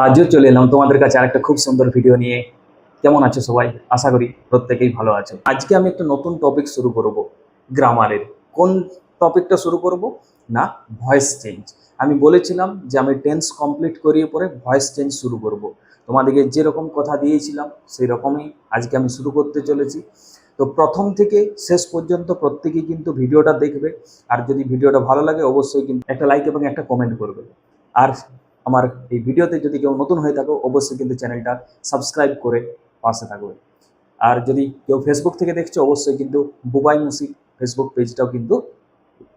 আজও চলে এলাম তোমাদের কাছে আরেকটা খুব সুন্দর ভিডিও নিয়ে। কেমন আছো সবাই? আশা করি প্রত্যেকেই ভালো আছো। আজকে আমি একটা নতুন টপিক শুরু করব, গ্রামারের। কোন টপিকটা শুরু করব? না, ভয়েস চেঞ্জ। আমি বলেছিলাম যে আমি টেন্স কমপ্লিট করিয়ে পরে ভয়েস চেঞ্জ শুরু করব। তোমাদেরকে যেরকম কথা দিয়েছিলাম সেই রকমই আজকে আমি শুরু করতে চলেছি। তো প্রথম থেকে শেষ পর্যন্ত প্রত্যেকেই কিন্তু ভিডিওটা দেখবে। আর যদি ভিডিওটা ভালো লাগে অবশ্যই কিন্তু একটা লাইক এবং একটা কমেন্ট করবে। আর আমার এই ভিডিওতে যদি কেউ নতুন হয়ে থাকো অবশ্যই কিন্তু চ্যানেলটা সাবস্ক্রাইব করে পাশে থাকবে। আর যদি কেউ ফেসবুক থেকে দেখছো অবশ্যই কিন্তু বুবাই মুসিক ফেসবুক পেজটাও কিন্তু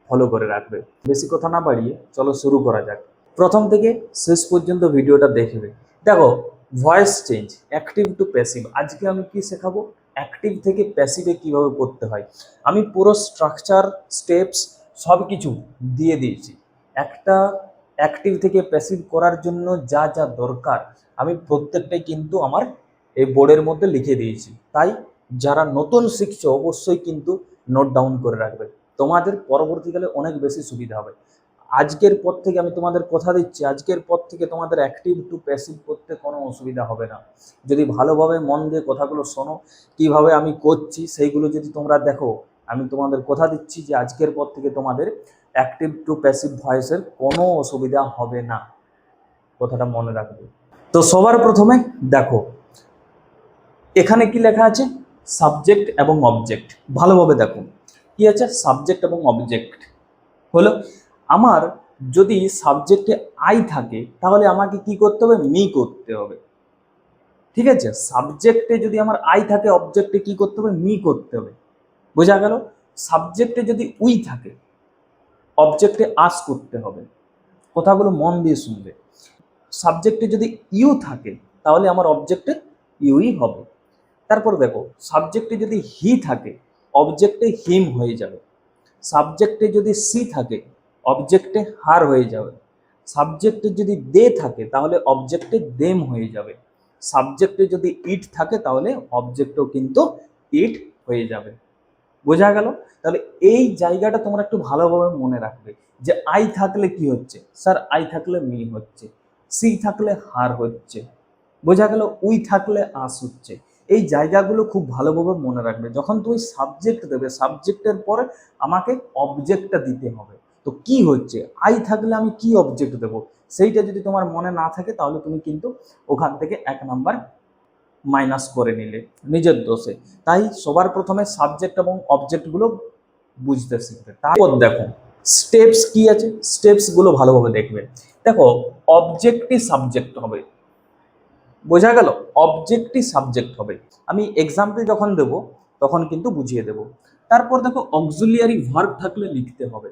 ফলো করে রাখবে। বেশি কথা না বাড়িয়ে চলো শুরু করা যাক। প্রথম থেকে শেষ পর্যন্ত ভিডিওটা দেখবে। দেখো, voice change active to passive. আজকে আমি কি শেখাবো? অ্যাক্টিভ থেকে প্যাসিভে কিভাবে করতে হয়। আমি পুরো স্ট্রাকচার, স্টেপস সব কিছু দিয়ে দিয়েছি। একটা অ্যাক্টিভ থেকে প্যাসিভ করার জন্য যা যা দরকার আমি প্রত্যেকটাই কিন্তু আমার এই বোর্ডের মধ্যে লিখে দিয়েছি। তাই যারা নতুন শিখছো অবশ্যই কিন্তু নোট ডাউন করে রাখবে, তোমাদের পরবর্তীকালে অনেক বেশি সুবিধা হবে। আজকের পর থেকে আমি তোমাদের কথা দিচ্ছি, আজকের পর থেকে তোমাদের অ্যাক্টিভ টু প্যাসিভ করতে কোনো অসুবিধা হবে না। যদি ভালোভাবে মন দিয়ে কথাগুলো শোনো, কিভাবে আমি করছি সেইগুলো যদি তোমরা দেখো, আমি তোমাদের কথা দিচ্ছি যে আজকের পর থেকে তোমাদের অ্যাক্টিভ টু প্যাসিভ ভয়েসের কোনো অসুবিধা হবে না। কথাটা মনে রাখবে। তো সবার প্রথমে দেখো, এখানে কি লেখা আছে? সাবজেক্ট এবং অবজেক্ট। ভালোভাবে দেখো কি আছে, সাবজেক্ট এবং অবজেক্ট। হলো আমার যদি সাবজেক্টে আই থাকে তাহলে আমাকে কি করতে হবে? মি করতে হবে। ঠিক আছে, সাবজেক্টে যদি আমার আই থাকে অবজেক্টে কি করতে হবে? মি করতে হবে। বোঝা গেল? সাবজেক্টে যদি উই থাকে অবজেক্টে আস করতে হবে। কথাগুলো মন দিয়ে শুনবে। সাবজেক্টে যদি ইউ থাকে তাহলে আমার অবজেক্টে ইউই হবে। তারপর দেখো, সাবজেক্টে যদি হি থাকে অবজেক্টে হিম হয়ে যাবে। সাবজেক্টে যদি সি থাকে অবজেক্টে হার হয়ে যাবে। সাবজেক্টে যদি দে থাকে তাহলে অবজেক্টে দেম হয়ে যাবে। সাবজেক্টে যদি ইট থাকে তাহলে অবজেক্টও কিন্তু ইট হয়ে যাবে। বোঝা গেল? তাহলে এই জায়গাটা তোমরা একটু ভালোভাবে মনে রাখবে যে আই থাকলে কি হচ্ছে, স্যার আই থাকলে মি হচ্ছে, সি থাকলে হার হচ্ছে। বোঝা গেল? উই থাকলে আস হচ্ছে। এই জায়গাগুলো খুব ভালোভাবে মনে রাখবে। যখন তুমি সাবজেক্ট দেবে সাবজেক্টের পরে আমাকে অবজেক্টটা দিতে হবে। তো কি হচ্ছে, আই থাকলে আমি কি অবজেক্ট দেবো সেইটা যদি তোমার মনে না থাকে তাহলে তুমি কিন্তু ওখান থেকে 1 নাম্বার মাইনাস করে নিলে নিজের দোষে। তাই সবার প্রথমে সাবজেক্ট এবং অবজেক্টগুলো বুঝতে শিখবে। তারপর দেখো স্টেপস কি আছে, স্টেপসগুলো ভালোভাবে দেখবে। দেখো, অবজেক্টই সাবজেক্ট হবে। বোঝা গেল? অবজেক্টই সাবজেক্ট হবে। আমি এক্সাম্পল যখন দেব তখন কিন্তু বুঝিয়ে দেব। তারপর দেখো, অক্সিলিয়ারি ভার্ব থাকলে লিখতে হবে।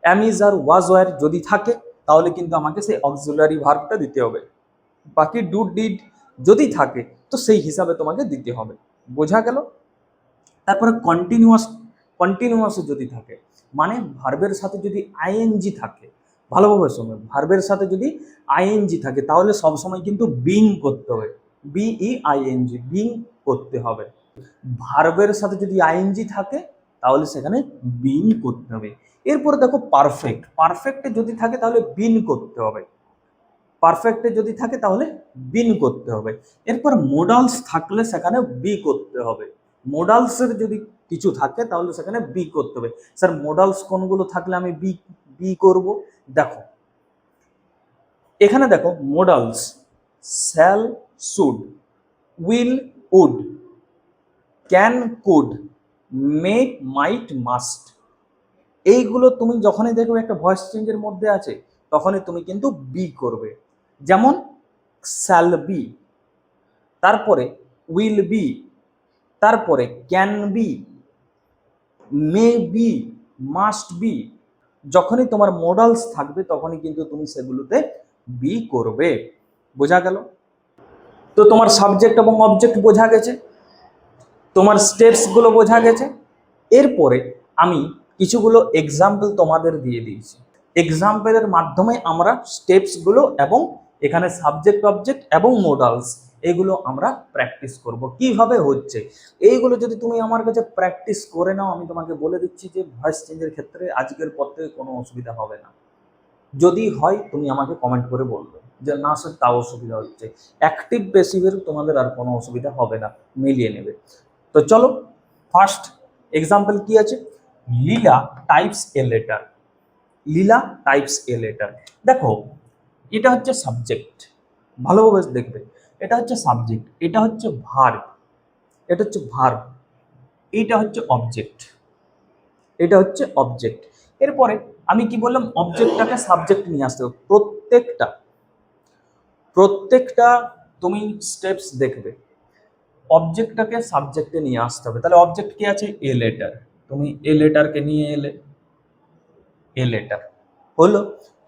Am is R was were যদি থাকে তাহলে কিন্তু আমাকে সেই অক্সিলিয়ারি ভার্বটা দিতে হবে। বাকি ডু ডিড যদি থাকে তো সেই হিসাবে তোমাকে দিতে হবে। বোঝা গেল? তারপরে কন্টিনিউয়াস, কন্টিনিউয়াস যদি থাকে মানে ভার্বের সাথে যদি আইএনজি থাকে, ভালোভাবে শোনো, ভার্বের সাথে যদি আইএনজি থাকে তাহলে সবসময় কিন্তু বিং করতে হবে। বিইআইএনজি, বিং করতে হবে। ভার্বের সাথে যদি আইএনজি থাকে তাহলে সেখানে বিং করতে হবে। এরপরে দেখো পারফেক্ট, পারফেক্টে যদি থাকে তাহলে বিন করতে হবে। পারফেক্টে যদি থাকে তাহলে বিন করতে হবে। এরপর মোডালস থাকলে সেখানে বি করতে হবে। মোডালসের যদি কিছু থাকে তাহলে সেখানে বি করতে হবে। স্যার মোডালস কোনগুলো থাকলে আমি বি বি করব? দেখো এখানে দেখো, modals shall, should, will, would, can, could, may, might, must. এইগুলো তুমি যখনই দেখবে একটা ভয়েস চেঞ্জের মধ্যে আছে তখনই তুমি কিন্তু বি করবে। যেমন শ্যাল বি, তারপরে উইল বি, তারপরে can be, may be, must be. যখনই তোমার মডালস থাকবে তখনই কিন্তু তুমি সেগুলোতে বি করবে। বোঝা গেল? তো তোমার সাবজেক্ট এবং অবজেক্ট বোঝা গেছে, তোমার স্টেপসগুলো বোঝা গেছে। এরপরে আমি কিছুগুলো এক্সাম্পল তোমাদের দিয়ে দিয়েছি। এক্সাম্পলের মাধ্যমে আমরা স্টেপসগুলো এবং এখানে সাবজেক্ট অবজেক্ট এবং মোডালস এগুলো আমরা প্র্যাকটিস করব কিভাবে হচ্ছে। এইগুলো যদি তুমি আমার কাছে প্র্যাকটিস করে নাও আমি তোমাকে বলে দিচ্ছি যে ভয়েস চেঞ্জের ক্ষেত্রে আজকের পর থেকে কোনো অসুবিধা হবে না। যদি হয় তুমি আমাকে কমেন্ট করে বলবে। যে না স্যার তাও অসুবিধা হচ্ছে। অ্যাক্টিভ প্যাসিভের তোমাদের আর কোনো অসুবিধা হবে না, মিলিয়ে নেবে। তো চলো, ফার্স্ট এক্সাম্পল কি আছে, Leela types a letter. Leela types a letter. দেখো এটা হচ্ছে সাবজেক্ট, ভালোভাবে দেখবে, এটা হচ্ছে সাবজেক্ট, এটা হচ্ছে ভার্ব, এটা হচ্ছে ভার্ব, এইটা হচ্ছে অবজেক্ট, এটা হচ্ছে অবজেক্ট। এরপরে আমি কি বললাম, অবজেক্টটাকে সাবজেক্ট নিয়ে আসতে হবে। প্রত্যেকটা প্রত্যেকটা তুমি স্টেপস দেখবে, অবজেক্টটাকে সাবজেক্টে নিয়ে আসতে হবে। তাহলে অবজেক্ট কি আছে, এ লেটার, তুমি এ লেটারকে নিয়ে এলে, এ লেটার হলো।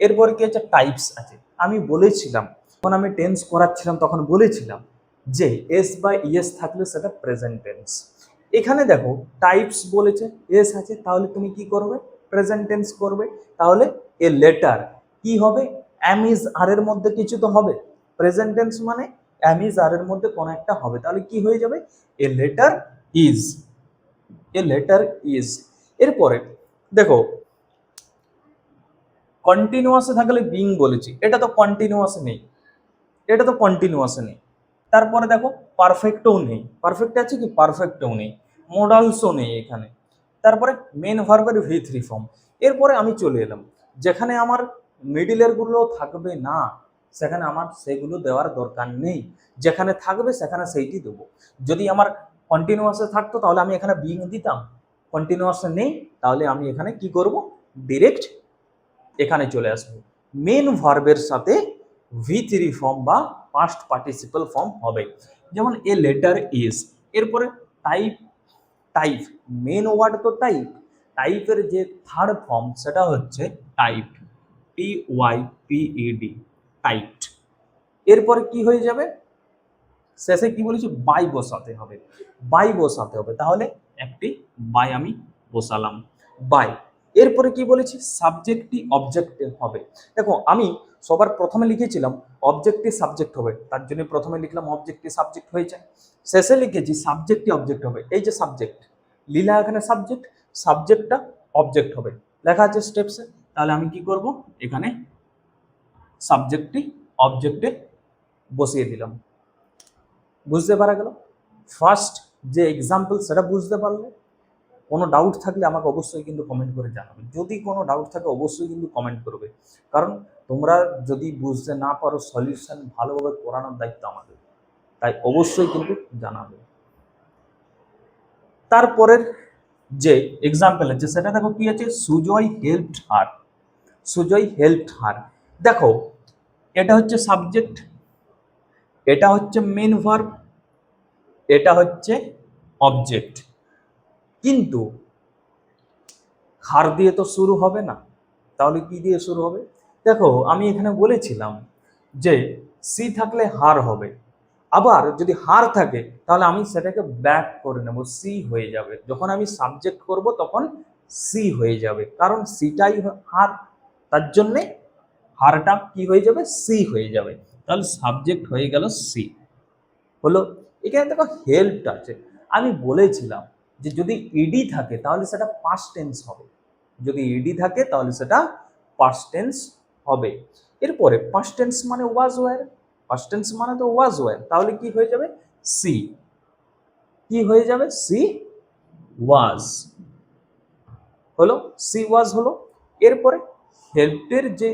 এরপরে কি আছে, টাইপস আছে। আমি বলেছিলাম, যখন আমি টেন্স করাচ্ছিলাম তখন বলেছিলাম যে এস বা ইএস থাকলে সেটা প্রেজেন্ট টেন্স। এখানে দেখো টাইপস বলেছে, এস আছে, তাহলে তুমি কি করবে, প্রেজেন্ট টেন্স করবে। তাহলে এ লেটার কি হবে, এম ইজ আর এর মধ্যে কিছু তো হবে, প্রেজেন্ট টেন্স মানে এম ইজ আর এর মধ্যে কোনো একটা হবে, তাহলে কি হয়ে যাবে, a letter is, a letter is. এরপরে দেখো কন্টিনিউয়াসে থাকলে বিং বলেছি, এটা তো কন্টিনিউয়াসে নেই, এটা তো কন্টিনিউয়াসে নেই। তারপরে দেখো পারফেক্টও নেই, পারফেক্ট আছে কি, পারফেক্টও নেই, মোডালসও নেই এখানে। তারপরে মেন ভার্বের V3 ফর্ম। এরপরে আমি চলে এলাম যেখানে আমার মিডিলের গুলো থাকবে না, সেখানে আমার সেগুলো দেওয়ার দরকার নেই, যেখানে থাকবে সেখানে সেইটি দেবো। যদি আমার কন্টিনিউয়াসে থাকতো তাহলে আমি এখানে বিং দিতাম, কন্টিনিউয়াসে নেই, তাহলে আমি এখানে কি করব, ডিরেক্ট এখানে চলে আসবো। মেন ভার্বের সাথে V3 ফর্ম বা পাস্ট পার্টিসিপল ফর্ম হবে, যেমন এ লেটার ইজ। এরপরে টাইপ, টাইপ মেন ওয়ার্ড তো টাইপ, টাইপের যে থার্ড ফর্ম সেটা হচ্ছে টাইপড, TYPED, টাইপড। এরপরে কি হয়ে যাবে, শেষে কি বলেছি, বাই বসাতে হবে, বাই বসাতে হবে। তাহলে একটি বাই আমি বসালাম, বাই। এরপরে কি বলেছি, সাবজেক্টই অবজেক্টে হবে। দেখো আমি সবার প্রথমে লিখেছিলাম অবজেক্টই সাবজেক্ট হবে, তার জন্য প্রথমে লিখলাম অবজেক্টই সাবজেক্ট হয়েছে, শেষে লিখেছি সাবজেক্টই অবজেক্ট হবে। এই যে সাবজেক্ট, লীলা এখানে সাবজেক্ট, সাবজেক্টটা অবজেক্ট হবে, লেখা আছে স্টেপসে। তাহলে আমি কি করব, এখানে সাবজেক্টই অবজেক্টে বসিয়ে দিলাম। বুঝতে পারা গেল ফার্স্ট যে এক্সাম্পল, সেটা বুঝতে পারলে। কোনো ডাউট থাকলে আমাকে অবশ্যই কিন্তু কমেন্ট করে জানাবে, যদি কোনো ডাউট থাকে অবশ্যই কিন্তু কমেন্ট করবে, কারণ তোমরা যদি বুঝতে না পারো সলিউশন ভালোভাবে করানোর দায়িত্ব আমাদের, তাই অবশ্যই কিন্তু জানাবে। তারপরের যে এক্সাম্পল আছে সেটা দেখো কি আছে, সুজয় হেল্পড হার, সুজয় হেল্পড হার। দেখো এটা হচ্ছে সাবজেক্ট, এটা হচ্ছে মেন ভার্ব, এটা হচ্ছে অবজেক্ট, কিন্তু হার দিয়ে তো শুরু হবে না, তাহলে কি দিয়ে শুরু হবে, দেখো আমি এখানে বলেছিলাম যে সি থাকলে হার হবে, আবার যদি হার থাকে তাহলে আমি সেটাকে ব্যাক করে নেব, সি হয়ে যাবে। যখন আমি সাবজেক্ট করব তখন সি হয়ে যাবে, কারণ সিটাই হার, তার জন্যে হারটা কি হয়ে যাবে, সি হয়ে যাবে। তাহলে সাবজেক্ট হয়ে গেল সি, হলো। এখানে দেখো হেল্পড আছে, আমি বলেছিলাম যে যদি ইডি থাকে তাহলে সেটা পাস্ট টেন্স হবে, যদি ইডি থাকে তাহলে সেটা পাস্ট টেন্স হবে। এরপরে পাস্ট টেন্স মানে ওয়াজ ওয়্যার, পাস্ট টেন্স মানে তো ওয়াজ ওয়্যার, তাহলে কি হয়ে যাবে, সি, কি হয়ে যাবে, সি ওয়াজ, হলো, সি ওয়াজ হলো। এরপরে হেল্পের যে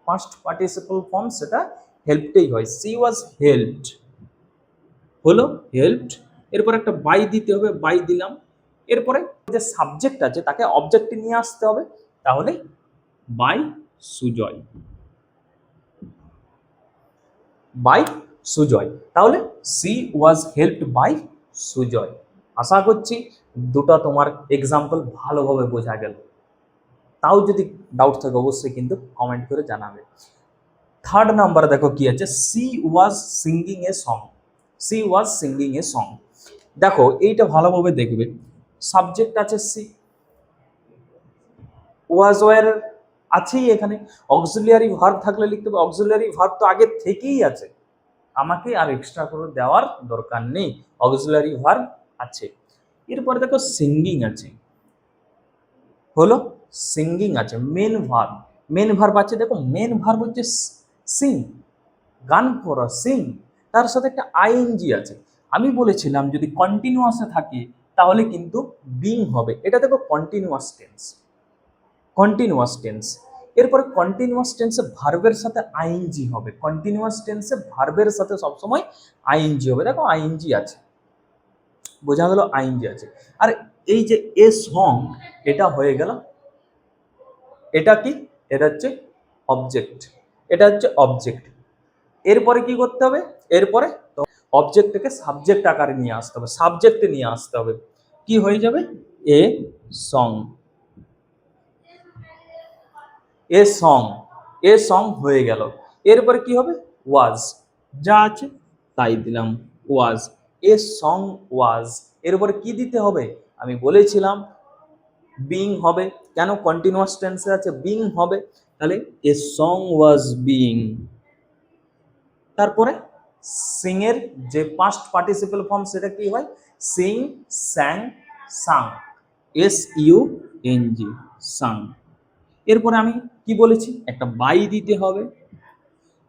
পাস্ট পার্টিসিপল ফর্ম সেটা হেল্পটেই হয়, সি ওয়াজ হেল্পড, হলো হেল্পড। এরপর একটা বাই দিতে হবে, বাই দিলাম। এরপরে যে সাবজেক্ট আছে তাকে অবজেক্টে নিয়ে আসতে হবে, তাহলে বাই সুজয়, বাই সুজয়, তাহলে she was helped by Sujoy. আশা করছি দুটো তোমার এক্সাম্পল ভালোভাবে বোঝা গেল। তাও যদি ডাউট থাকে অবশ্যই কিন্তু কমেন্ট করে জানাবে। থার্ড নাম্বার দেখো কি আছে, C was singing a song, C was singing a song. দেখো এইটা ভালোভাবে দেখবে, সাবজেক্ট আছে সি, ওয়াজ ওয়্যার আছেই, এখানে অক্সিলিয়ারি ভার্ব থাকলে লিখতে হবে, অক্সিলিয়ারি ভার্ব তো আগে থেকেই আছে, আমাকে আর এক্সট্রা করে দেওয়ার দরকার নেই, অক্সিলিয়ারি ভার্ব আছে। এরপরে দেখো সিঙ্গিং আছে, হলো সিঙ্গিং আছে, মেন ভার্ব, মেন ভার্ব আছে, দেখো মেন ভার্ব হচ্ছে সিং, গান করা, সিং, তার সাথে একটা আইএনজি আছে। আমি বলেছিলাম যদি কন্টিনিউয়াসে থাকে তাহলে কিন্তু বিং হবে। এটা দেখো কন্টিনিউয়াস টেন্স, কন্টিনিউয়াস টেন্স। এরপরে কন্টিনিউয়াস টেন্সে ভার্বের সাথে আইএনজি হবে। কন্টিনিউয়াস টেন্সে ভার্বের সাথে সবসময় আইএনজি হবে। দেখো আইএনজি আছে, বোঝা গেল আইএনজি আছে। আর এই যে এ সং, এটা হয়ে গেল, এটা কি, এটা হচ্ছে অবজেক্ট, এটা হচ্ছে অবজেক্ট। এরপরে কি করতে হবে, এরপরে অবজেক্টটাকে সাবজেক্ট আকারে নিয়ে আসতে হবে, সাবজেক্টে নিয়ে আসতে হবে। কি হয়ে যাবে, a song, a song, a song হয়ে গেল। এরপরে কি হবে, ওয়াজ, যা আছে তাই দিলাম, ওয়াজ, এ সং ওয়াজ। এরপরে কি দিতে হবে, আমি বলেছিলাম বিং হবে। কেন, কন্টিনিউয়াস টেন্সে আছে, বিং হবে। তাহলে এ সং ওয়াজ বিং। তারপরে সিং এর যে পাস্ট পার্টিসিপল ফর্ম সেটা কি হয়, সিং, স্যাং, সাং, SUNG, সাং। এরপরে আমি কি বলেছি, একটা বাই দিতে হবে।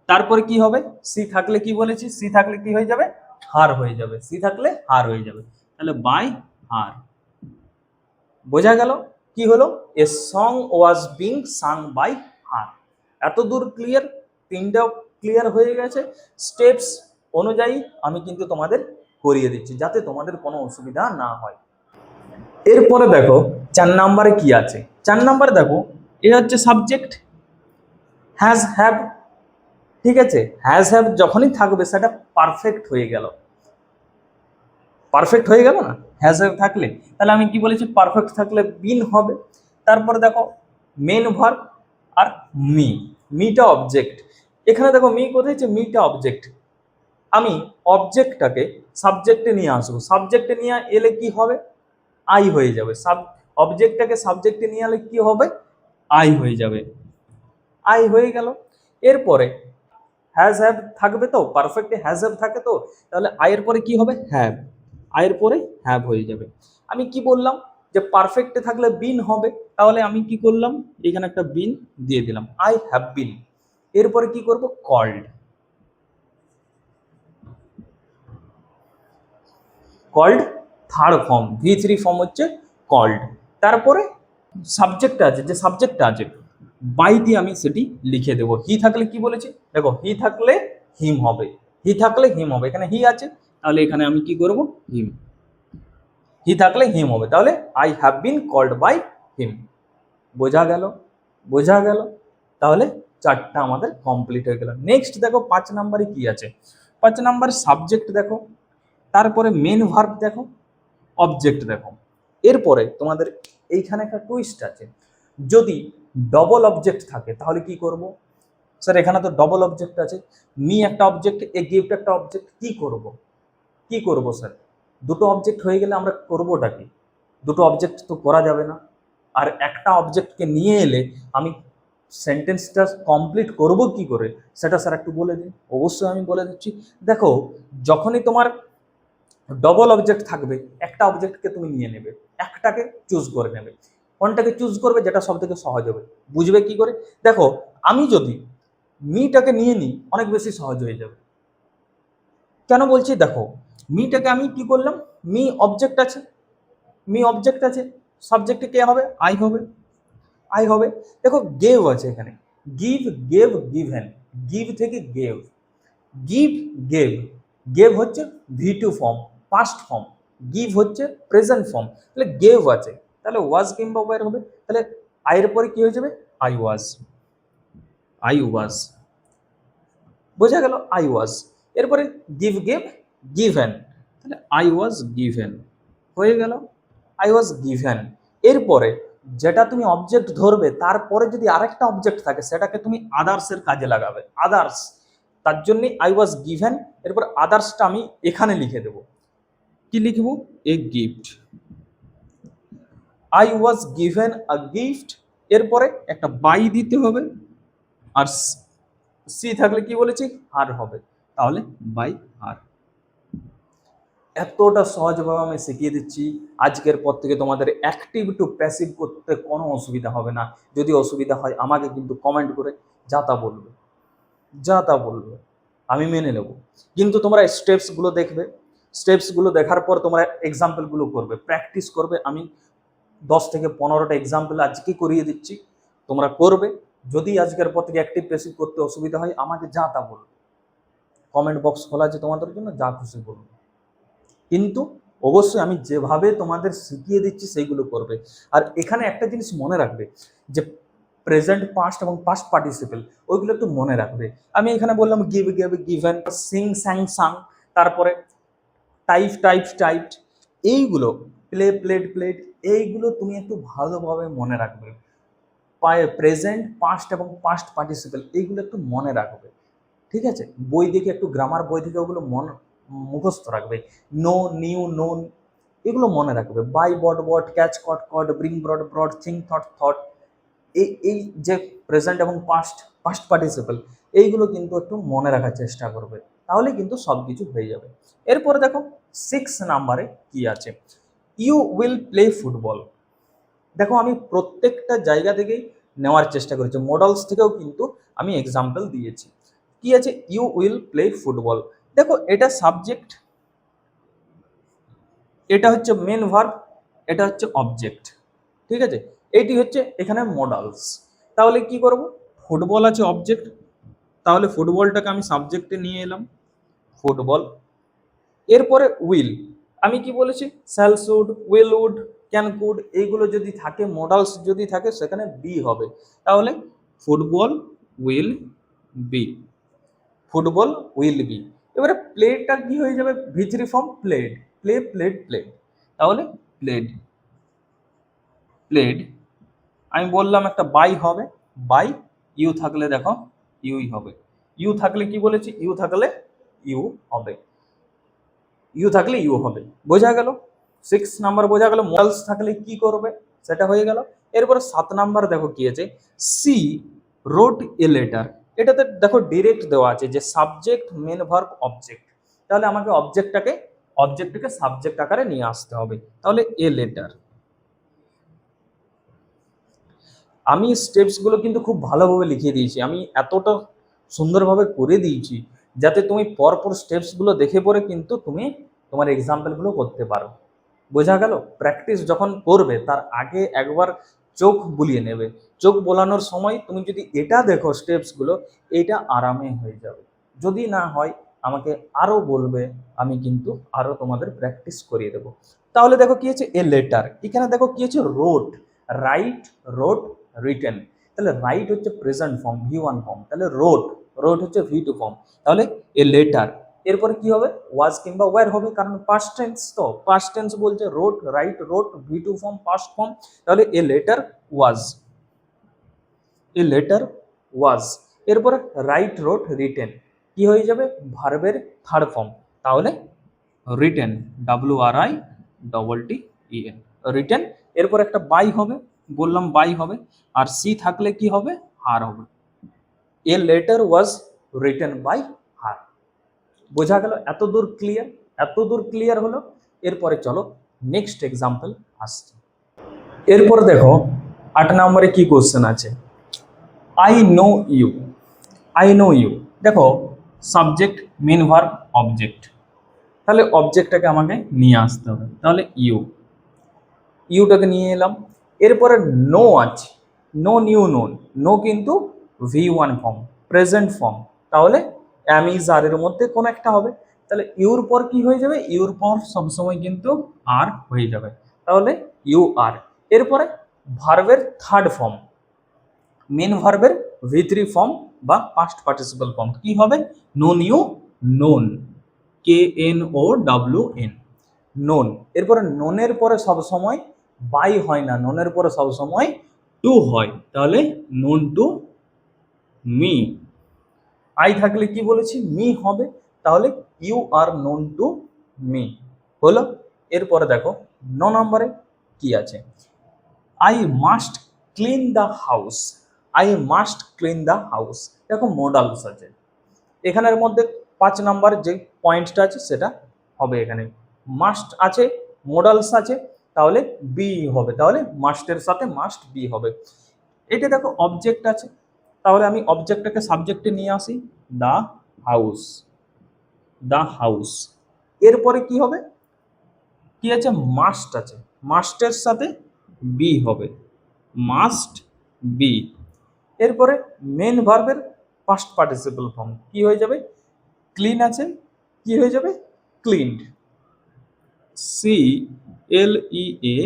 তারপরে কি হবে, সি থাকলে কি বলেছি, সি থাকলে কি হয়ে যাবে, হার হয়ে যাবে, সি থাকলে হার হয়ে যাবে। তাহলে বাই হার। বোঝা গেল কি হলো, a song was being sung by her. এত দূর ক্লিয়ার, তিনটাও ক্লিয়ার হয়ে গেছে। স্টেপস অনুযায়ী আমি কিন্তু তোমাদের করিয়ে দিচ্ছি যাতে তোমাদের কোনো অসুবিধা না হয়। এরপরে দেখো 4 নম্বরে কি আছে, 4 নম্বরে দেখো এটা হচ্ছে সাবজেক্ট, হ্যাজ হ্যাভ। ঠিক আছে, হ্যাজ হ্যাভ যখনই থাকবে সেটা পারফেক্ট হয়ে গেল, পারফেক্ট হয়ে গেল না হ্যাজ হ্যাভ থাকলে। তাহলে আমি কি বলেছি, পারফেক্ট থাকলে বিন হবে। তারপরে দেখো মেন ভার্ব আর মি, মিটা অবজেক্ট। এখানে দেখো মি কোথায়, মিটা অবজেক্ট। আমি অবজেক্টটাকে সাবজেক্টে নিয়ে আসবো, সাবজেক্টে নিয়ে এলে কি হবে, আই হয়ে যাবে। অবজেক্টটাকে সাবজেক্টে নিয়ে এলে কি হবে, আই হয়ে যাবে, আই হয়ে গেল। এরপরে হ্যাজ হ্যাভ থাকবে, তো পারফেক্টে হ্যাজ হ্যাভ থাকে, তো তাহলে আয়ের পরে কি হবে, হ্যাভ, আয়ের পরে হ্যাভ হয়ে যাবে। আমি কি বললাম যে পারফেক্টে থাকলে বিন হবে, তাহলে আমি কি করলাম, এখানে একটা বিন দিয়ে দিলাম, আই হ্যাভ বিন। এরপরে কি করব, called, called third form, V3 form হচ্ছে কল্ড। তারপরে সাবজেক্ট আছে, যে সাবজেক্টটা আছে বাই দিয়ে আমি সেটি লিখে দেবো। হি থাকলে কি বলেছি, দেখো হি থাকলে হিম হবে, হি থাকলে হিম হবে। এখানে হি আছে, তাহলে এখানে আমি কি করব, হিম, হি থাকলে হিম হবে। তাহলে I have been called by him. বোঝা গেল, বোঝা গেল। তাহলে 4টা আমাদের কমপ্লিট হয়ে গেল। নেক্সট দেখো 5 নম্বরে কি আছে, 5 নম্বরে সাবজেক্ট দেখো, তারপরে মেন ভার্ব দেখো, অবজেক্ট দেখো। এরপরে তোমাদের এইখানে একটা টুইস্ট আছে, যদি ডবল অবজেক্ট থাকে তাহলে কি করব, স্যার এখানে তো ডবল অবজেক্ট আছে, মি একটা অবজেক্ট, এ গিফট একটা অবজেক্ট, কি করব, কি করব স্যার, দুটো অবজেক্ট হয়ে গেলে আমরা করবোটা কি, দুটো অবজেক্ট তো করা যাবে না। আর একটা অবজেক্টকে নিয়ে এলে আমি সেন্টেন্সটা কমপ্লিট করব কি করে, সেটা স্যার একটু বলে দিন। অবশ্যই আমি বলে দিচ্ছি। দেখো যখনই তোমার ডবল অবজেক্ট থাকবে, একটা অবজেক্টকে তুমি নিয়ে নেবে, একটাকে চুজ করে নেবে। কোনটাকে চুজ করবে, যেটা সব থেকে সহজ হবে। বুঝবে কি করে, দেখো আমি যদি মিটাকে নিয়ে নিই অনেক বেশি সহজ হয়ে যাবে। কেন বলছি, দেখো মিটাকে আমি কি করলাম, মি অবজেক্ট আছে, মি অবজেক্ট আছে, সাবজেক্টে কে হবে, আই হবে, আই হবে। দেখো গেভ আছে এখানে, গিভ, গেভ, গিভেন, গিভ থেকে গেভ, গিভ, গেভ, গেভ হচ্ছে V2 form, past form, give হচ্ছে প্রেজেন্ট ফর্ম। তাহলে গেভ আছে, তাহলে ওয়াজ কিংবা ওয়ার হবে। তাহলে আইয়ের পরে কি হয়ে যাবে, আই ওয়াজ, আই ওয়াজ। বোঝা গেল, আই ওয়াজ। এরপরে গিভ, গেভ, গিভেন, তাহলে আই ওয়াজ গিভেন হয়ে গেল, আই ওয়াজ গিভেন। এরপরে যেটা তুমি অবজেক্ট ধরবে তারপরে যদি আরেকটা অবজেক্ট থাকে সেটাকে তুমি আদার্সের কাজে লাগাবে, আদার্স। তার জন্যই আই ওয়াজ গিভেন। এরপর আদার্সটা আমি এখানে লিখে দেব, কি লিখবো, a gift, I was given a gift. এরপরে একটা বাই দিতে হবে, আর সি থাকলে কি বলেছি, হার হবে, তাহলে বাই হার। এতটা সহজভাবে আমি শিখিয়ে দিচ্ছি, আজকের পর থেকে তোমাদের অ্যাক্টিভ টু প্যাসিভ করতে কোনো অসুবিধা হবে না। যদি অসুবিধা হয় আমাকে কিন্তু কমেন্ট করে যা তা বলবে, যা তা বলবে। আমি মেনে নেব, কিন্তু তোমরা স্টেপসগুলো দেখবে, স্টেপসগুলো দেখার পর তোমরা এক্সাম্পলগুলো করবে, প্র্যাকটিস করবে। আমি 10 থেকে 15টা এক্সাম্পল আজকে করিয়ে দিচ্ছি, তোমরা করবে। যদি আজকের পর থেকে অ্যাক্টিভ প্যাসিভ করতে অসুবিধা হয় আমাকে যা তা বলবে, কমেন্ট বক্স খোলা আছে তোমাদের জন্য, যা খুশি বলবে। কিন্তু অবশ্যই আমি যেভাবে তোমাদের শিখিয়ে দিচ্ছি সেইগুলো করবে। আর এখানে একটা জিনিস মনে রাখবে যে প্রেজেন্ট, পাস্ট এবং পাস্ট পার্টিসিপেল ওইগুলো একটু মনে রাখবে। আমি এখানে বললাম give, gave, given, sing, sang, sung, তারপরে টাইপ, টাইপস, টাইপড, এইগুলো প্লে, প্লেড, প্লেড, এইগুলো তুমি একটু ভালোভাবে মনে রাখবে। প্রেজেন্ট, পাস্ট এবং পাস্ট পার্টিসিপেল এইগুলো একটু মনে রাখবে, ঠিক আছে? বই দেখে একটু গ্রামার বই থেকে ওগুলো মুখস্থ রাখবে। নো, নিউ, নোন, এগুলো মনে রাখবে। Buy, bought, bought, catch, caught, caught, bring, brought, brought, think, thought, thought, এই যে প্রেজেন্ট এবং পাস্ট, পাস্ট পার্টিসিপেল, এইগুলো কিন্তু একটু মনে রাখার চেষ্টা করবে, তাহলে কিন্তু সব কিছু হয়ে যাবে। এরপরে দেখো 6 নাম্বারে কি আছে, ইউ উইল প্লে ফুটবল। দেখো আমি প্রত্যেকটা জায়গা থেকেই নেওয়ার চেষ্টা করেছি, মডেলস থেকেও কিন্তু আমি এক্সাম্পল দিয়েছি। কি আছে, ইউ উইল প্লে ফুটবল। দেখো এটা সাবজেক্ট, এটা হচ্ছে মেন ভার্ব, এটা হচ্ছে অবজেক্ট, ঠিক আছে? এইটি হচ্ছে এখানে মডেলস। তাহলে কি করব, ফুটবল আছে অবজেক্ট, তাহলে ফুটবলটাকে আমি সাবজেক্টে নিয়ে এলাম, ফুটবল। এরপরে উইল, আমি কি বলেছি, shall, should, will, would, can, could, এইগুলো যদি থাকে, মডেলস যদি থাকে, সেখানে বি হবে। তাহলে football will be, football will be. এবারে প্লেটা কি হয়ে যাবে, ভিতরি form played, play, played, played, তাহলে প্লেড, প্লেড। আমি বললাম একটা বাই হবে, বাই, ইউ থাকলে দেখো ইউই হবে, ইউ থাকলে কি বলেছি, ইউ থাকলে ইউ হবে, ইউ থাকলে ইউ হবে, বোঝা গেল? 6 নাম্বার বোঝা গেল। মডেলস থাকলে কি করবে সেটা হয়ে গেল। এরপরে 7 নাম্বার দেখো কি আছে, সি রোট এ লেটার। এটাতে দেখো ডিরেক্ট দেওয়া আছে যে সাবজেক্ট, মেন ভার্ব, অবজেক্ট। তাহলে আমাকে অবজেক্টটাকে সাবজেক্ট আকারে নিয়ে আসতে হবে। তাহলে এ লেটার। আমি স্টেপসগুলো কিন্তু খুব ভালোভাবে লিখিয়ে দিয়েছি, আমি এতটা সুন্দরভাবে করে দিয়েছি যাতে তুমি পরপর স্টেপসগুলো দেখে পরে কিন্তু তুমি তোমার এক্সাম্পলগুলো করতে পারো। বোঝা গেল? প্র্যাকটিস যখন করবে তার আগে একবার চোখ বুলিয়ে নেবে, চোখ বোলানোর সময় তুমি যদি এটা দেখো স্টেপসগুলো, এটা আরামে হয়ে যাবে। যদি না হয় আমাকে আরও বলবে, আমি কিন্তু আরও তোমাদের প্র্যাকটিস করিয়ে দেবো। তাহলে দেখো কি আছে, এ লেটার। এখানে দেখো কি আছে, রোট, রাইট, রোট, রিটেন। তাহলে রাইট হচ্ছে প্রেজেন্ট ফর্ম, ভি1 ফর্ম, তাহলে রোট, রোট হচ্ছে ভি2 ফর্ম, তাহলে এ লেটার। এরপরে কি হবে, ওয়াজ কিংবা ওয়্যার হবে, কারণ পাস্ট টেন্স, তো পাস্ট টেন্স বলছে wrote, write, wrote, V two form, past form, তাহলে a letter was, A letter ওয়াজ। এরপরে রাইট, রোট, রিটেন, কি হয়ে যাবে, ভার্বের থার্ড ফর্ম, তাহলে রিটেন, WRITTEN, রিটেন। এরপর একটা বাই হবে, বললাম বাই হবে, আর সি থাকলে কি হবে, হার হবে। A letter was written by her. বোঝা গেল? এত দূর ক্লিয়ার? এত দূর ক্লিয়ার হলো? এরপরে চলো নেক্সট এক্সাম্পল আসছে। এরপর দেখো 8 নম্বরে কি কোশ্চেন আছে, I know you, I know you. দেখো সাবজেক্ট, মেন ভার্ব, অবজেক্ট, তাহলে অবজেক্টটাকে আমাকে নিয়ে আসতে হবে, তাহলে ইউ, ইউটাকে নিয়ে এলাম। এরপরে নো আছে, নো, নিউ, নোন, নো কিন্তু ভি1 ফর্ম, প্রেজেন্ট ফর্ম, তাহলে অ্যাম, ইজ, আর এর মধ্যে কোনো একটা হবে। তাহলে ইউর পর কি হয়ে যাবে, ইউর পর সবসময় কিন্তু আর হয়ে যাবে, তাহলে ইউ আর। এরপরে ভার্বের থার্ড ফর্ম, মেন ভার্বের ভি3 ফর্ম বা পাস্ট পার্টিসিপাল ফর্ম, কি হবে, known, you, known, KNOWN, known. এরপরে নোনের পরে সবসময় বাই হয় না, নোনের পরে সবসময় টু হয়, তাহলে নোন টু মি। আই থাকলে কি বলেছি, মি হবে, তাহলে you are known to me, হলো? এরপরে দেখো 9 নম্বরে কি আছে, I must clean the house, I must clean the house. দেখো মডালস আছে এখানের মধ্যে, 5 নাম্বার যে পয়েন্টটা আছে সেটা হবে এখানে, মাস্ট আছে, মডালস আছে, তাহলে বি হবে, তাহলে মাস্টের সাথে মাস্ট বি হবে। এটা দেখো অবজেক্ট আছে, তাহলে আমি অবজেক্টটাকে সাবজেক্টে নিয়ে আসি, দা হাউস, দ্য হাউস। এরপরে কি হবে, কি আছে, মাস্ট আছে, মাস্টের সাথে বি হবে, মাস্ট বি। এরপরে মেন ভার্বের পাস্ট পার্টিসিপল ফর্ম কি হয়ে যাবে, ক্লিন আছে, কি হয়ে যাবে, cleaned, C L E A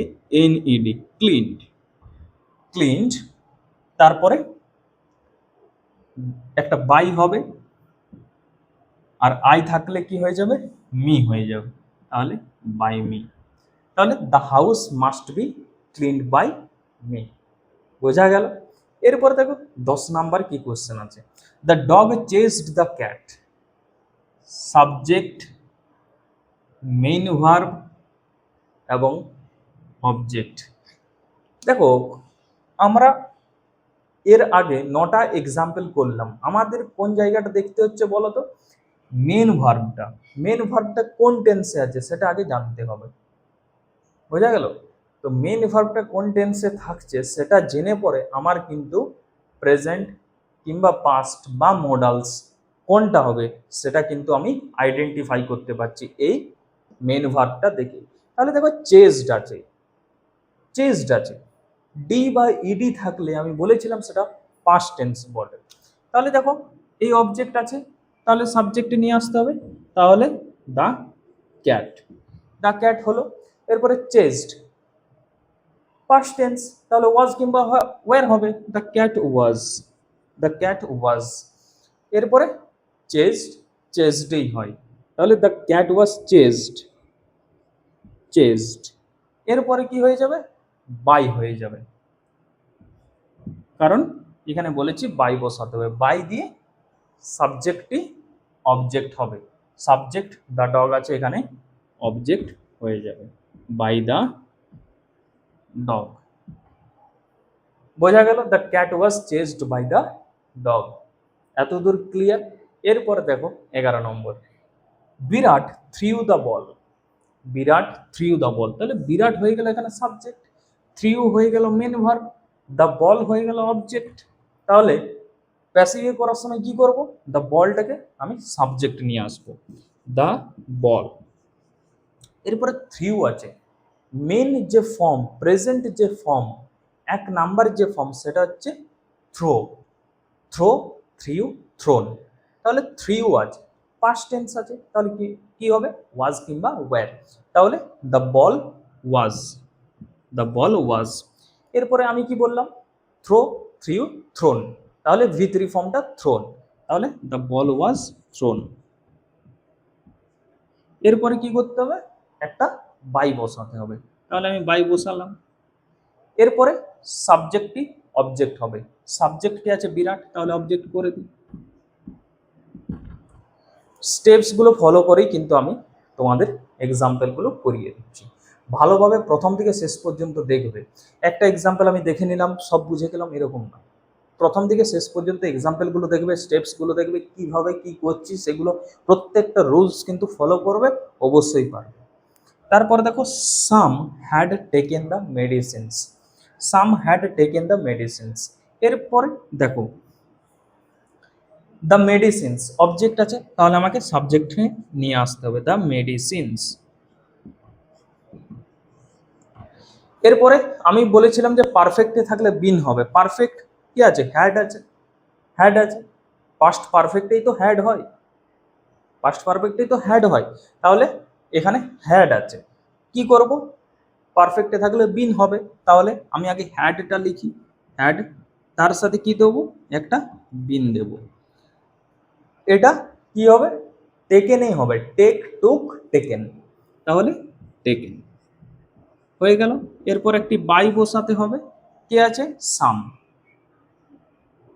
N E D, cleaned, cleaned. তারপরে একটা বাই হবে, আর আই থাকলে কি হয়ে যাবে, মি হয়ে যাবে, তাহলে বাই মি। তাহলে the house must be cleaned by me, বোঝা গেল। এরপরে দেখো 10 নাম্বার কি কোশ্চেন আছে, the dog chased the cat, subject, main verb এবং অবজেক্ট। দেখো আমরা এর আগে 9টা এক্সাম্পল করলাম, আমাদের কোন জায়গাটা দেখতে হচ্ছে বলো তো, মেন ভার্বটা, মেন ভার্বটা কোন টেন্সে আছে সেটা আগে জানতে হবে, বোঝা গেল। তো মেন ভার্বটা কোন টেন্সে থাকছে সেটা জেনে পরে আমার কিন্তু প্রেজেন্ট কিংবা পাস্ট বা মডালস কোনটা হবে সেটা কিন্তু আমি আইডেন্টিফাই করতে পারছি এই মেন ভার্বটা দেখে। তাহলে দেখো চেজড আছে, চেজড আছে, ডি বা ইডি থাকলে আমি বলেছিলাম সেটা পাস্ট টেন্স বলে। তাহলে দেখো এই অবজেক্ট আছে, তাহলে সাবজেক্টে নিয়ে আসতে হবে, তাহলে দ্য ক্যাট, দ্য ক্যাট হলো। এরপরে চেজড পাস্ট টেন্স, তাহলে ওয়াজ কিংবা ওয়্যার হবে, the cat was, the cat was. এরপরে চেজড, চেজডই হয়, তাহলে the cat was chased, chased. এরপরে কি হয়ে যাবে, বাই হয়ে যাবে, কারণ এখানে বলেছি বাই বসাতে হবে, বাই দিয়ে সাবজেক্টটি অবজেক্ট হবে, সাবজেক্ট দ্য ডগ আছে এখানে অবজেক্ট হয়ে যাবে, বাই দ্য ডগ, বোঝা গেল। The cat was chased by the dog, এতদূর ক্লিয়ার। এরপরে দেখো 11 নম্বর, Virat threw the ball, Virat threw the ball, তাহলে বিরাট হয়ে গেল এখানে সাবজেক্ট, থ্রিউ হয়ে গেল মেন ভার্ব, দ্য বল হয়ে গেল অবজেক্ট। তাহলে প্যাসিভে করার সময় কি করব, দ্য বলটাকে আমি সাবজেক্ট নিয়ে আসবো, দ্য বল। এরপরে থ্রিউ আছে, মেন যে ফর্ম, প্রেজেন্ট যে ফর্ম, 1 নাম্বার যে ফর্ম সেটা হচ্ছে থ্রো, থ্রো, থ্রিউ, থ্রোন। তাহলে থ্রিউ আছে, পাস্ট টেন্স আছে, তাহলে কি কি হবে, ওয়াজ কিংবা ওয়্যার, তাহলে the ball was, the ball ওয়াজ। এরপরে আমি কি বললাম, থ্রো, থ্রিউ, থ্রোন, তাহলে V3 ফর্মটা থ্রোন, তাহলে দ্য বল ওয়াজ থ্রোন। এরপরে কি করতে হবে, একটা বাই বসাতে হবে, তাহলে আমি বাই বসালাম। এরপরে সাবজেক্টটি অবজেক্ট হবে, সাবজেক্টটি আছে বিরাট, তাহলে অবজেক্ট করে দিই। স্টেপসগুলো ফলো করেই কিন্তু আমি তোমাদের এক্সাম্পলগুলো করিয়ে দিচ্ছি, ভালোভাবে প্রথম থেকে শেষ পর্যন্ত দেখবে। একটা এক্সাম্পল আমি দেখে নিলাম সব বুঝে গেলাম এরকম না, প্রথম থেকে শেষ পর্যন্ত এক্সাম্পলগুলো দেখবে, স্টেপসগুলো দেখবে, কিভাবে কি করছি সেগুলো প্রত্যেকটা রুলস কিন্তু ফলো করবে, অবশ্যই পারবে। তারপরে দেখো Sam had taken the medicines, Sam had taken the medicines. এরপরে দেখো দ্য মেডিসিনস অবজেক্ট আছে, তাহলে আমাকে সাবজেক্টে নিয়ে আসতে হবে, দ্য মেডিসিনস। এরপরে আমি বলেছিলাম যে পারফেক্টে থাকলে বিন হবে, পারফেক্ট কি আছে, হ্যাড আছে, হ্যাড আছে, পাস্ট পারফেক্টেই তো হ্যাড হয়, পাস্ট পারফেক্টেই তো হ্যাড হয়, তাহলে এখানে হ্যাড আছে। কি করব, পারফেক্টে থাকলে বিন হবে, তাহলে আমি আগে হ্যাডটা লিখি, হ্যাড, তার সাথে কি দেবো, একটা বিন দেব। এটা কি হবে, টেকেনই হবে, টেক, টুক, টেকেন, তাহলে টেকেন হয়ে গেল। এরপর একটি বাই বসাতে হবে, কে আছে, সাম,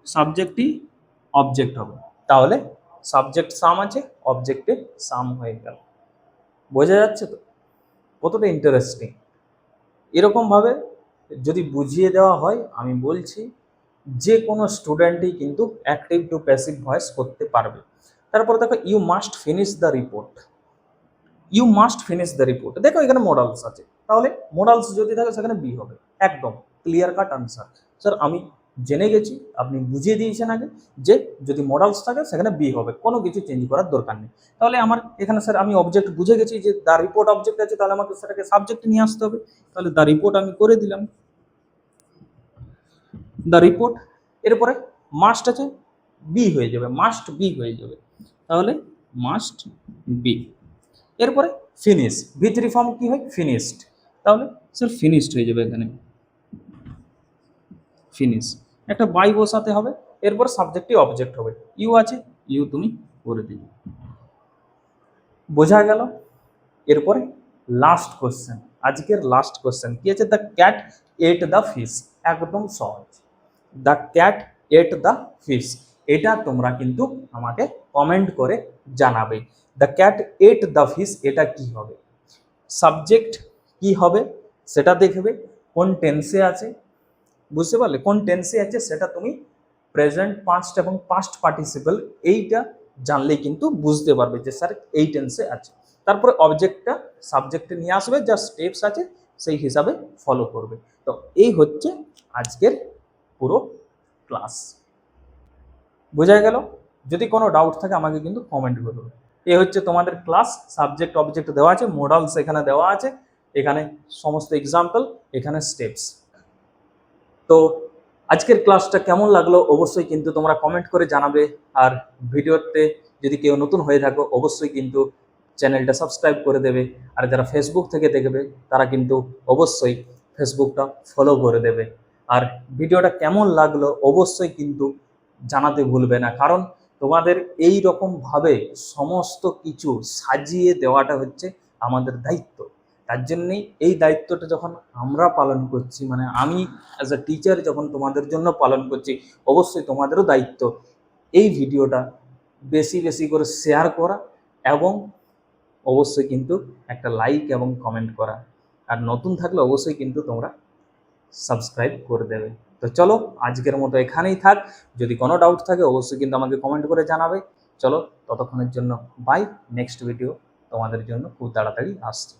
সাবজেক্টই অবজেক্ট হবে, তাহলে সাবজেক্ট সাম আছে, অবজেক্টে সাম হয়ে গেল, বোঝা যাচ্ছে তো কতটা ইন্টারেস্টিং। এরকমভাবে যদি বুঝিয়ে দেওয়া হয়, আমি বলছি যে কোনো স্টুডেন্টই কিন্তু অ্যাক্টিভ টু প্যাসিভ ভয়েস করতে পারবে। তারপরে দেখো you must finish the report, you must finish the report, দেখো এখানে মডালস আছে, তাহলে মডালস যদি থাকে সেখানে বি হবে, একদম ক্লিয়ার কাট আনসার। স্যার আমি জেনে গেছি, আপনি বুঝিয়ে দিয়েছেন আগে যে যদি মডালস থাকে সেখানে বি হবে, কোনো কিছু চেঞ্জ করার দরকার নেই। তাহলে আমার এখানে স্যার আমি অবজেক্ট বুঝে গেছি যে দ্য রিপোর্ট অবজেক্ট আছে, তাহলে আমাকে সেটাকে সাবজেক্টে নিয়ে আসতে হবে। তাহলে দ্য রিপোর্ট আমি করে দিলাম, দ্য রিপোর্ট। এরপরে মাস্ট আছে, বি হয়ে যাবে, মাস্ট বি হয়ে যাবে, তাহলে মাস্ট বি। এরপরে ফিনিশ, ভি3 ফর্ম কি হয়, ফিনিশড, তাহলে স্যার ফিনিশড হয়ে যাবে এখানে, ফিনিশ। একটা বাই বসাতে হবে, এরপর সাবজেক্টই অবজেক্ট হবে, ইউ আছে, ইউ তুমি করে দিবে, বোঝা গেল। এরপরে লাস্ট কোশ্চেন, আজকের লাস্ট কোশ্চেন কি আছে, the cat at the fish, একদম সহজ, the cat at the fish, এটা তোমরা কিন্তু আমাকে কমেন্ট করে জানাবে। The cat at the fish এটা কি হবে, সাবজেক্ট কি হবে সেটা দেখবে, কোন টেন্সে আছে, বুঝতে পারলে কোন টেন্সে আছে সেটা তুমি প্রেজেন্ট পাস্ট এবং পাস্ট পার্টিসিপল এইটা জানলেই কিন্তু বুঝতে পারবে যে স্যার এই টেন্সে আছে। তারপরে অবজেক্টটা সাবজেক্টে নিয়ে আসবে, যা স্টেপস আছে সেই হিসাবে ফলো করবে। তো এই হচ্ছে আজকের পুরো ক্লাস, বোঝা গেল। যদি কোনো ডাউট থাকে আমাকে কিন্তু কমেন্ট করবে। এই হচ্ছে তোমাদের ক্লাস, সাবজেক্ট অবজেক্ট দেওয়া আছে, মডালস এখানে দেওয়া আছে, এখানে সমস্ত এক্সাম্পল, এখানে স্টেপস। তো আজকের ক্লাসটা কেমন লাগলো অবশ্যই কিন্তু তোমরা কমেন্ট করে জানাবে। আর ভিডিওতে যদি কেউ নতুন হয়ে থাকো অবশ্যই কিন্তু চ্যানেলটা সাবস্ক্রাইব করে দেবে। আর যারা ফেসবুক থেকে দেখবে তারা কিন্তু অবশ্যই ফেসবুকটা ফলো করে দেবে। আর ভিডিওটা কেমন লাগলো অবশ্যই কিন্তু জানাতে ভুলবে না, কারণ তোমাদের এই রকমভাবে সমস্ত কিছু সাজিয়ে দেওয়াটা হচ্ছে আমাদের দায়িত্ব। তার জন্যেই এই দায়িত্বটা যখন আমরা পালন করছি, মানে আমি অ্যাজ আ টিচার যখন তোমাদের জন্য পালন করছি, অবশ্যই তোমাদেরও দায়িত্ব এই ভিডিওটা বেশি বেশি করে শেয়ার করা এবং অবশ্যই কিন্তু একটা লাইক এবং কমেন্ট করা। আর নতুন থাকলে অবশ্যই কিন্তু তোমরা সাবস্ক্রাইব করে দেবে। তো চলো আজকের মতো এখানেই থাক, যদি কোনো ডাউট থাকে অবশ্যই কিন্তু আমাকে কমেন্ট করে জানাবে। চলো ততক্ষণের জন্য বাই, নেক্সট ভিডিও তোমাদের জন্য খুব তাড়াতাড়ি আসছে।